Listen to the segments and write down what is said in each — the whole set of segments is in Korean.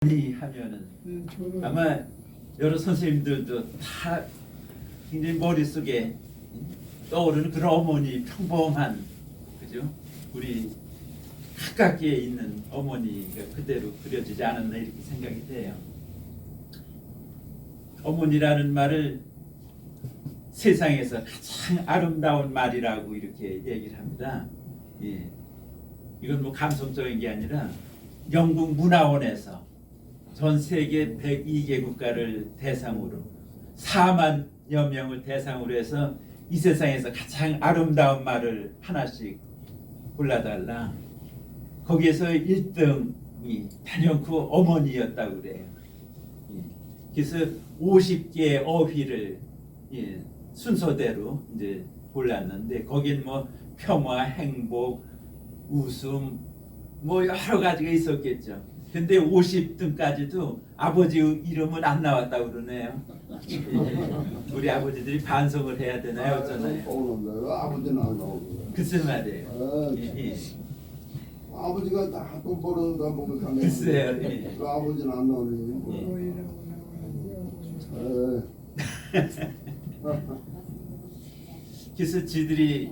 하면은 아마 여러 선생님들도 다 굉장히 머릿속에 떠오르는 그런 어머니, 평범한, 그죠? 우리 가깝게 있는 어머니가 그대로 그려지지 않았나 이렇게 생각이 돼요. 어머니라는 말을 세상에서 가장 아름다운 말이라고 이렇게 얘기를 합니다. 예. 이건 뭐 감성적인 게 아니라 영국 문화원에서 전 세계 102개 국가를 대상으로 4만여 명을 대상으로 해서 이 세상에서 가장 아름다운 말을 하나씩 골라달라. 거기에서 1등이 단연코 어머니였다고 그래요. 그래서 50개의 어휘를 순서대로 이제 골랐는데 거긴 뭐 평화, 행복, 웃음 뭐 여러 가지가 있었겠죠. 근데 50등까지도 아버지 이름은 안 나왔다고 그러네요. 우리 아버지들이 반성을 해야 되나요? 어쩌나요? 아버지는 안 나오고. 글쎄 말이에요. 예. 아버지가 다 돈 벌어다 보면 가면. 글쎄요. 그 아버지는 안 나오니. 그래서 지들이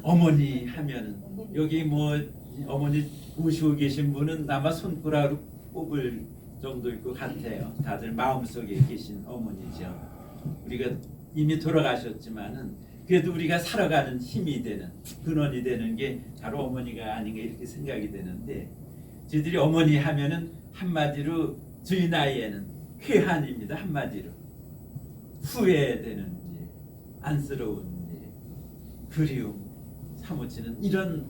어머니 하면은 여기 뭐 어머니 모시고 계신 분은 아마 손가락으로 꼽을 정도일 것 같아요. 다들 마음속에 계신 어머니죠. 우리가 이미 돌아가셨지만은 그래도 우리가 살아가는 힘이 되는 근원이 되는 게 바로 어머니가 아닌가 이렇게 생각이 되는데 저희들이 어머니 하면은 한마디로 저희 나이에는 회한입니다. 한마디로 후회되는 일, 안쓰러운 일, 그리움, 사무치는 이런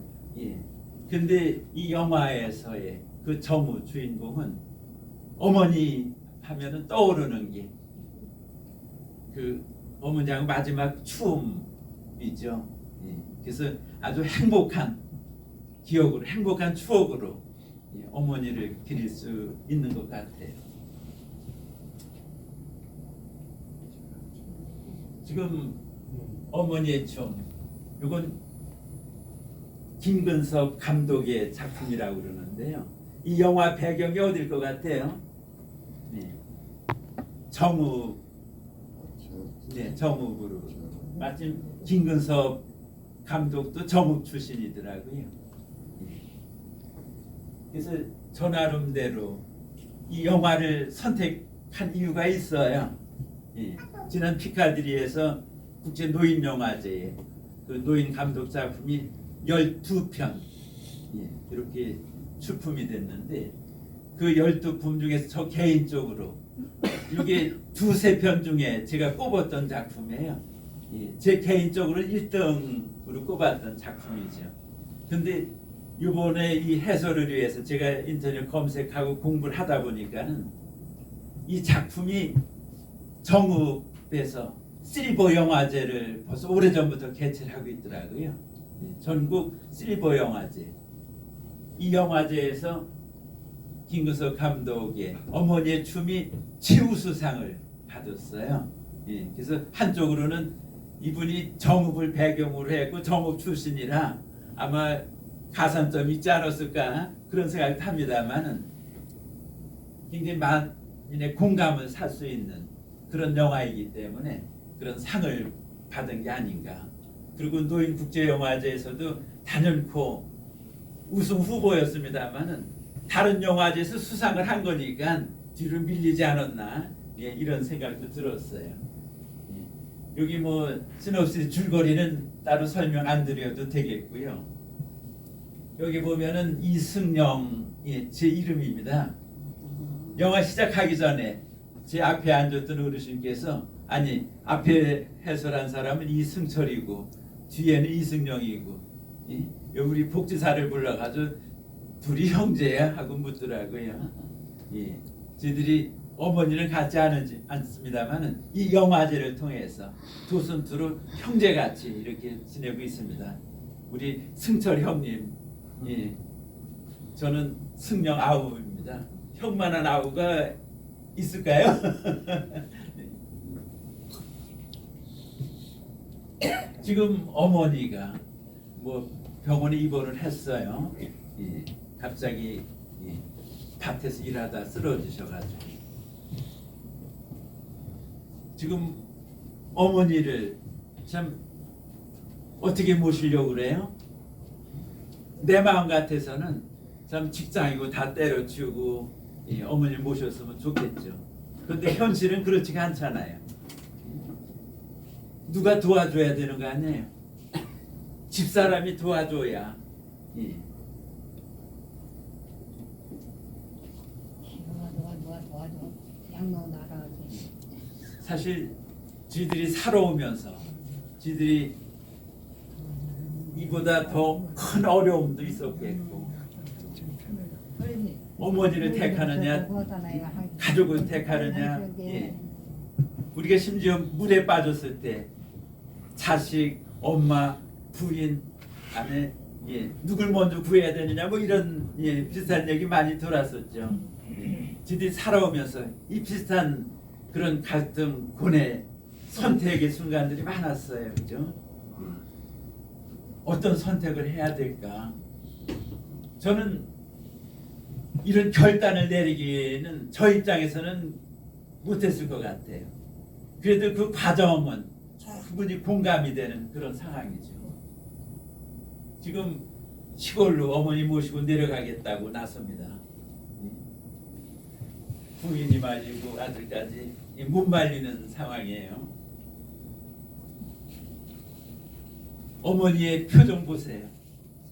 근데 이 영화에서의 그 정우 주인공은 어머니 하면은 떠오르는 게 그 어머니하고 마지막 추움이죠. 그래서 아주 행복한 기억으로, 행복한 추억으로 어머니를 기릴 수 있는 것 같아요. 지금 어머니의 춤, 이건 김근석 감독의 작품이라고 그러는데요. 이 영화 배경이 어딜 것 같아요? 정읍, 정읍으로. 마침 김근석 감독도 정읍 출신이더라고요. 그래서 저 나름대로 이 영화를 선택한 이유가 있어요. 지난 피카디리에서 국제 노인 영화제에 그 노인 감독 작품이 12편 이렇게 출품이 됐는데 그 12품 중에서 저 개인적으로 이게 두세 편 중에 제가 꼽았던 작품이에요. 제 개인적으로 1등으로 꼽았던 작품이죠. 근데 이번에 이 해설을 위해서 제가 인터넷 검색하고 공부를 하다 보니까는 이 작품이 정읍에서 실버 영화제를 벌써 오래전부터 개최를 하고 있더라고요. 전국 실버 영화제. 이 영화제에서 김근석 감독의 어머니의 춤이 최우수상을 받았어요. 그래서 한쪽으로는 이분이 정읍을 배경으로 했고 정읍 출신이라 아마 가산점이 있지 않았을까 그런 생각이 듭니다만은 굉장히 많은 공감을 살 수 있는 그런 영화이기 때문에 그런 상을 받은 게 아닌가. 그리고 노인국제영화제에서도 단연코 우승 후보였습니다만은 다른 영화제에서 수상을 한 거니까 뒤로 밀리지 않았나 이런 생각도 들었어요. 여기 뭐 시놉시스 줄거리는 따로 설명 안 드려도 되겠고요. 여기 보면은 이승영 제 이름입니다. 영화 시작하기 전에 제 앞에 앉았던 어르신께서 아니 앞에 해설한 사람은 이승철이고 뒤에는 이승영이고 우리 복지사를 불러가지고 둘이 형제야 하고 묻더라고요. 저희들이 어머니는 같지 않습니다만은 이 영화제를 통해서 도슨투로 형제같이 이렇게 지내고 있습니다. 우리 승철 형님, 저는 승영 아우입니다. 형만한 아우가 있을까요? 지금 어머니가 뭐 병원에 입원을 했어요. 갑자기 밭에서 일하다 쓰러지셔가지고 지금 어머니를 참 어떻게 모시려고 그래요? 내 마음 같아서는 참 직장이고 다 때려치우고 어머니를 모셨으면 좋겠죠. 그런데 현실은 그렇지가 않잖아요. 누가 도와줘야 되는 거 아니에요? 집사람이 도와줘야. 예. 도와줘. 양로 나라지. 사실 지들이 살아오면서 지들이 이보다 더 큰 어려움도 있었겠고 어머니를 택하느냐 가족을 택하느냐 예. 우리가 심지어 물에 빠졌을 때 자식, 엄마, 부인, 아내 예. 누굴 먼저 구해야 되느냐 뭐 이런 예. 비슷한 얘기 많이 돌았었죠. 예. 지들이 살아오면서 이 비슷한 그런 갈등, 고뇌, 선택의 순간들이 많았어요. 그죠? 어떤 선택을 해야 될까? 저는 이런 결단을 내리기는 저 입장에서는 못했을 것 같아요. 그래도 그 과정은 충분히 공감이 되는 그런 상황이죠. 지금 시골로 어머니 모시고 내려가겠다고 나섭니다. 부인이 말리고 아들까지 못 말리는 상황이에요. 어머니의 표정 보세요.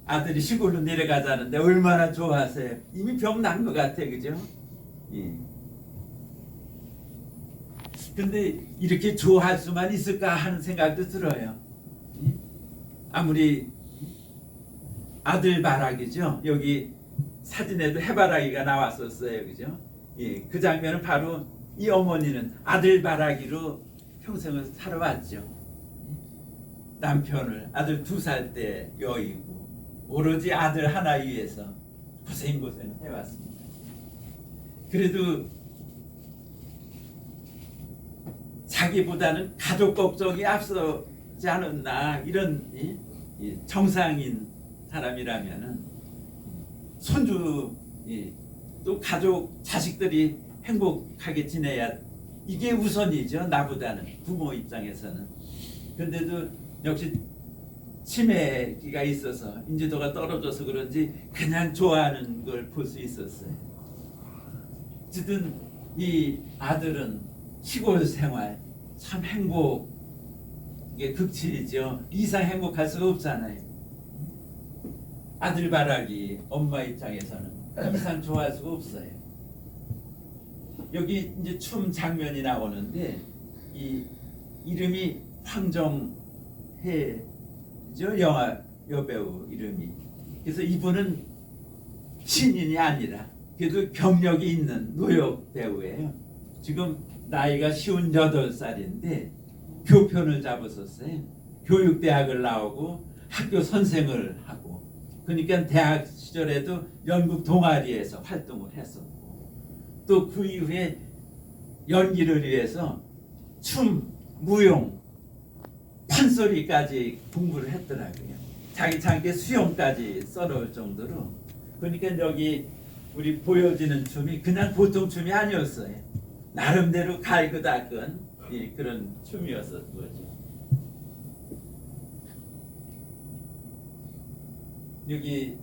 아들이 시골로 내려가자는데 얼마나 좋아하세요. 이미 병 난 것 같아, 그죠? 예. 근데 이렇게 좋아할 수만 있을까 하는 생각도 들어요. 예? 아무리 아들 바라기죠. 여기 사진에도 해바라기가 나왔었어요, 그죠? 예. 그 장면은 바로 이 어머니는 아들 바라기로 평생을 살아왔죠. 남편을 아들 2살 때 여의고 오로지 아들 하나 위해서 고생 해왔습니다. 그래도 자기보다는 가족 걱정이 앞서지 않았나 이런 정상인 사람이라면은 손주 또 가족 자식들이 행복하게 지내야 이게 우선이죠. 나보다는 부모 입장에서는. 근데도 역시 치매기가 있어서 인지도가 떨어져서 그런지 그냥 좋아하는 걸 볼 수 있었어요. 어쨌든 이 아들은 시골 생활 참 행복의 극치이죠. 이상 행복할 수가 없잖아요. 아들 바라기 엄마 입장에서는 이상 좋아할 수가 없어요. 여기 이제 춤 장면이 나오는데 이 이름이 황정혜죠. 영화 여배우 이름이. 그래서 이분은 신인이 아니라 그래도 경력이 있는 노역 배우예요. 지금 나이가 58살인데 교편을 잡았었어요. 교육대학을 나오고 학교 선생을 하고 그러니까 대학 시절에도 연극 동아리에서 활동을 했었고 또 그 이후에 연기를 위해서 춤, 무용, 판소리까지 공부를 했더라고요. 자기 장기 수영까지 써놓을 정도로. 그러니까 여기 우리 보여지는 춤이 그냥 보통 춤이 아니었어요. 나름대로 갈고 닦은 그런 춤이었었던 거죠. 여기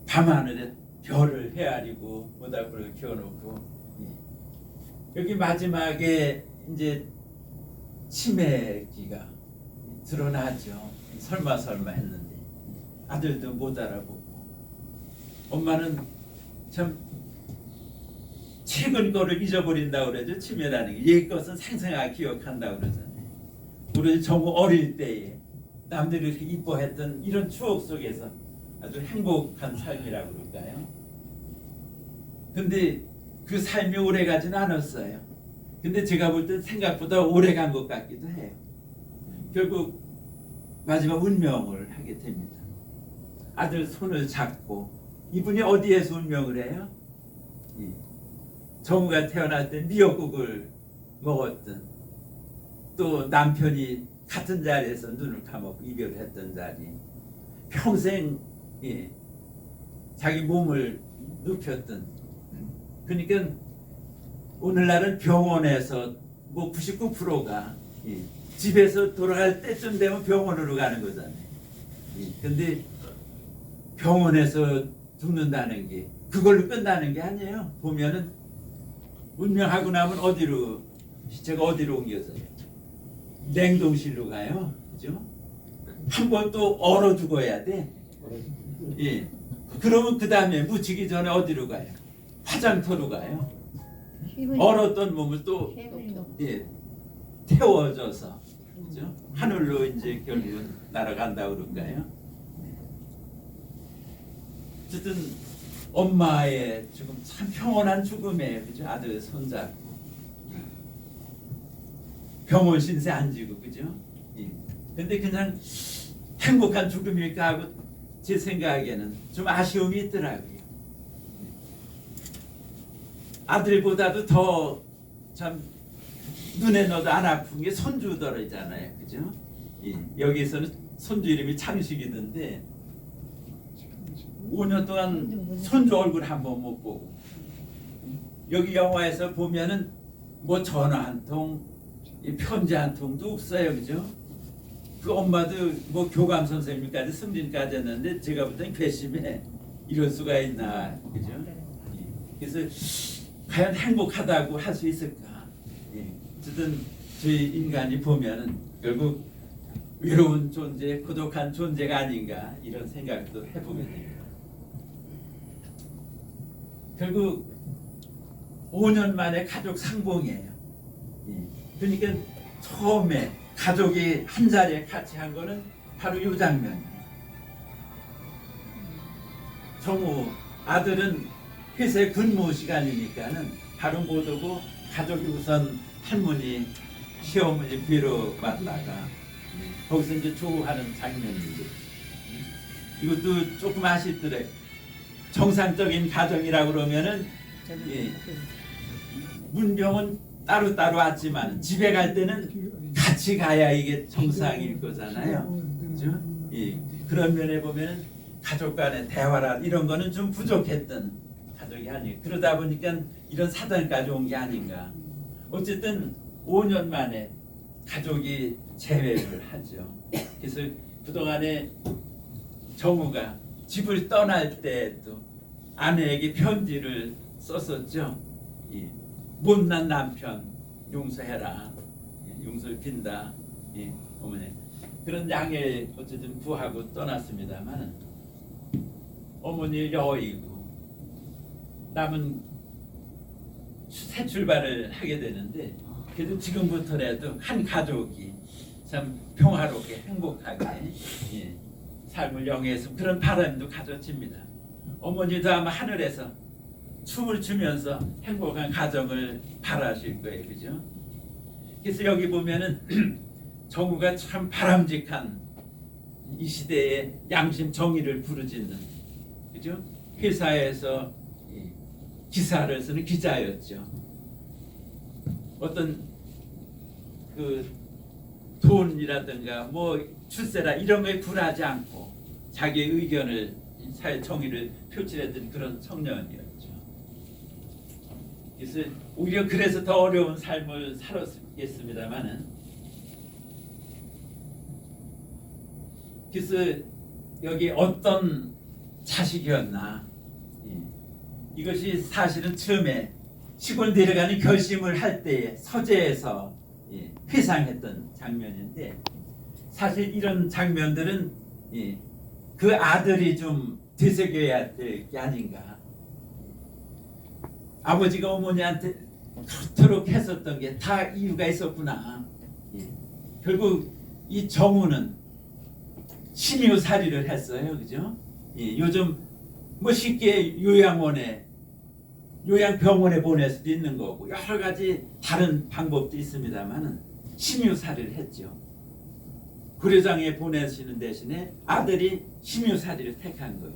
밤하늘에 별을 헤아리고 모닥불을 켜놓고 여기 마지막에 이제 치매기가 드러나죠. 설마 했는데 아들도 못 알아보고 엄마는 참 최근 거를 잊어버린다고 그러죠. 치매라는 게 옛 것은 생생하게 기억한다고 그러잖아요. 우리 정말 어릴 때에 남들이 이렇게 이뻐했던 이런 추억 속에서 아주 행복한 삶이라고 그럴까요? 근데 그 삶이 오래 가진 않았어요. 근데 제가 볼 때 생각보다 오래 간 것 같기도 해요. 결국 마지막 운명을 하게 됩니다. 아들 손을 잡고 이분이 어디에서 운명을 해요? 정우가 태어날 때 미역국을 먹었던 또 남편이 같은 자리에서 눈을 감고 이별했던 자리 평생 자기 몸을 눕혔던 그러니까 오늘날은 병원에서 뭐 99%가 집에서 돌아갈 때쯤 되면 병원으로 가는 거잖아요. 근데 병원에서 죽는다는 게 그걸로 끝나는 게 아니에요. 보면은 운명하고 나면 어디로 시체가 어디로 옮겨져요? 냉동실로 가요. 그죠? 한 번 또 얼어 죽어야 돼. 예. 그러면 그 다음에 묻히기 전에 어디로 가요? 화장터로 가요. 얼었던 몸을 또 예, 태워져서 그죠? 하늘로 이제 결국은 날아간다고 그럴까요? 어쨌든 엄마의 죽음 참 평온한 죽음이에요. 그죠? 아들 손잡고 병원 신세 안 지고 그죠? 예. 근데 그냥 행복한 죽음일까 하고 제 생각에는 좀 아쉬움이 있더라고요. 아들보다도 더 참 눈에 넣어도 안 아픈 게 손주더라잖아요. 그죠? 예. 여기서는 손주 이름이 창식이던데 5년 동안 손주 얼굴 한 번 못 보고 여기 영화에서 보면은 뭐 전화 한 통, 편지 한 통도 없어요. 그죠? 그 엄마도 뭐 교감 선생님까지 승진까지 했는데 제가 볼 땐 괘씸해. 이럴 수가 있나. 그죠? 예. 그래서 과연 행복하다고 할 수 있을까? 예. 어쨌든 저희 인간이 보면은 결국 외로운 존재, 고독한 존재가 아닌가 이런 생각도 해보게 됩니다. 결국 5년 만에 가족 상봉이에요. 예. 그러니까 처음에 가족이 한 자리에 같이 한 거는 바로 이 장면이에요. 정우 아들은 회사 근무 시간이니까는 바로 못 오고 가족이 우선 할머니 시어머니 뵈러 왔다가 거기서 이제 조우하는 장면이죠. 이것도 조금 아쉽더래. 정상적인 가정이라고 그러면은 예, 문병은 따로따로 왔지만 집에 갈 때는 같이 가야 이게 정상일 거잖아요. 그죠? 예, 그런 면에 보면은 가족 간의 대화라 이런 거는 좀 부족했던 가족이 아니에요. 그러다 보니까 이런 사단까지 온 게 아닌가. 어쨌든 5년 만에 가족이 재회를 하죠. 그래서 그동안에 정우가 집을 떠날 때도 아내에게 편지를 썼었죠. 예. 못난 남편 용서해라. 예. 용서를 빈다. 예. 어머니 그런 양해 어쨌든 구하고 떠났습니다만 어머니 여의고 남은 새 출발을 하게 되는데 그래도 지금부터라도 한 가족이 참 평화롭게 행복하게 예. 삶을 영위해서 그런 바람도 가져집니다. 어머니도 아마 하늘에서 춤을 추면서 행복한 가정을 바라실 거예요. 그죠? 그래서 여기 보면은 정우가 참 바람직한 이 시대의 양심 정의를 부르짖는 그죠? 회사에서 기사를 쓰는 기자였죠. 어떤 그 돈이라든가 뭐 출세라 이런 거에 굴하지 않고 자기의 의견을 사회 정의를 표출했던 그런 청년이었죠. 그래서 오히려 그래서 더 어려운 삶을 살았겠습니다만은 그래서 여기 어떤 자식이었나 이것이 사실은 처음에 시골 내려가는 결심을 할 때에 서재에서 회상했던 장면인데 사실 이런 장면들은 그 아들이 좀 되새겨야 될 게 아닌가. 아버지가 어머니한테 그토록 했었던 게 다 이유가 있었구나. 결국 이 정우는 심유살이를 했어요. 그죠? 요즘 뭐 쉽게 요양병원에 보낼 수도 있는 거고 여러 가지 다른 방법도 있습니다만은 심유살이를 했죠. 구례장에 보내시는 대신에 아들이 심유살이를 택한 거예요.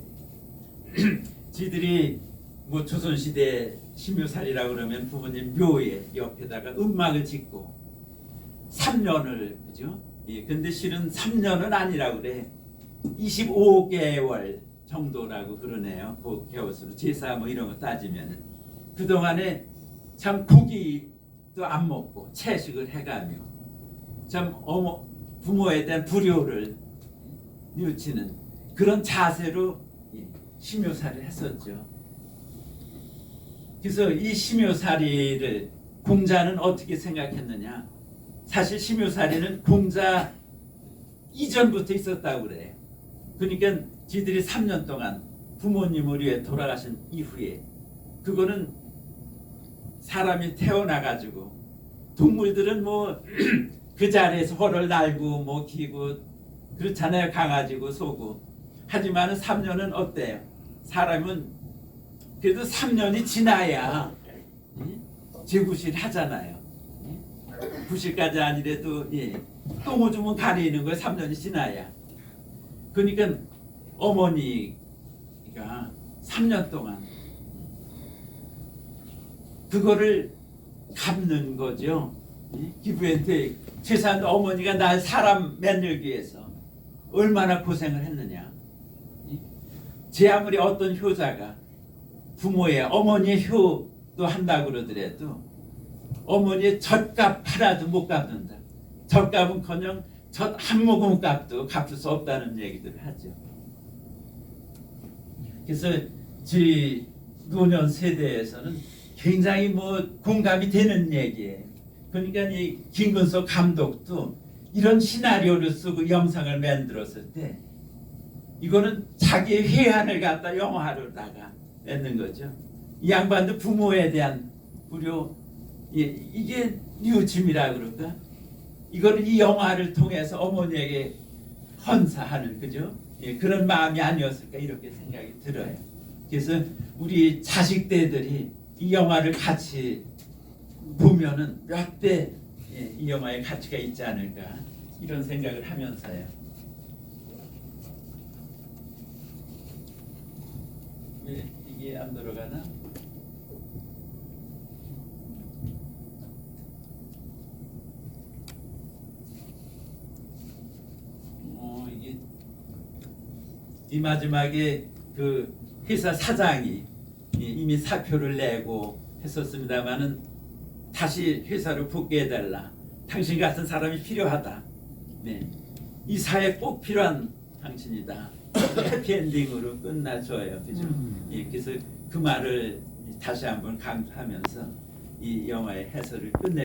지들이 뭐 조선시대 심유살이라고 그러면 부모님 묘에 옆에다가 음막을 짓고 3년을 그죠? 근데 실은 3년은 아니라고 그래. 25개월 정도라고 그러네요. 그 개월수로 제사 뭐 이런 거 따지면은 그동안에 참 고기도 안 먹고 채식을 해가며 참 부모에 대한 불효를 뉘우치는 그런 자세로 심효살이를 했었죠. 그래서 이 심효살이를 공자는 어떻게 생각했느냐? 사실 심효살이는 공자 이전부터 있었다고 그래요. 그러니까 지들이 3년 동안 부모님을 위해 돌아가신 이후에 그거는 사람이 태어나가지고 동물들은 뭐 그 자리에서 hor을 날고 뭐 기고 그렇잖아요. 강아지고 소고. 하지만은 3년은 어때요? 사람은 그래도 3년이 지나야 재구실 하잖아요. 구실까지 아니래도 똥 오줌은 가리는 거예요. 3년이 지나야. 그러니까 어머니가 3년 동안 그거를 갚는 거죠. 기브앤테이크. 세상 어머니가 날 사람 만들기 위해서 얼마나 고생을 했느냐. 제 아무리 어떤 효자가 부모의 어머니의 효도 한다고 그러더라도 어머니의 젖값 하나도 못 갚는다. 젖값은커녕 젖 한 모금 값도 갚을 수 없다는 얘기들을 하죠. 그래서 저희 노년 세대에서는 굉장히 뭐 공감이 되는 얘기예요. 그러니까 이 김근석 감독도 이런 시나리오를 쓰고 영상을 만들었을 때 이거는 자기의 회한을 갖다 영화로다가 냈는 거죠. 이 양반도 부모에 대한 불효, 이게 뉘우침이라 그럴까? 이거는 이 영화를 통해서 어머니에게 헌사하는 그죠? 그런 마음이 아니었을까 이렇게 생각이 들어요. 그래서 우리 자식들이 이 영화를 같이 보면은 몇 배 이 영화의 가치가 있지 않을까 이런 생각을 하면서요. 왜 이게 안 들어가나? 이게 이 마지막에 그 회사 사장이 이미 사표를 내고 했었습니다마는 다시 회사로 복귀해달라. 당신 같은 사람이 필요하다. 네, 이 사회에 꼭 필요한 당신이다. 해피엔딩으로 끝나줘요. 그죠? 그래서 그 말을 다시 한번 강조하면서 이 영화의 해설을 끝내.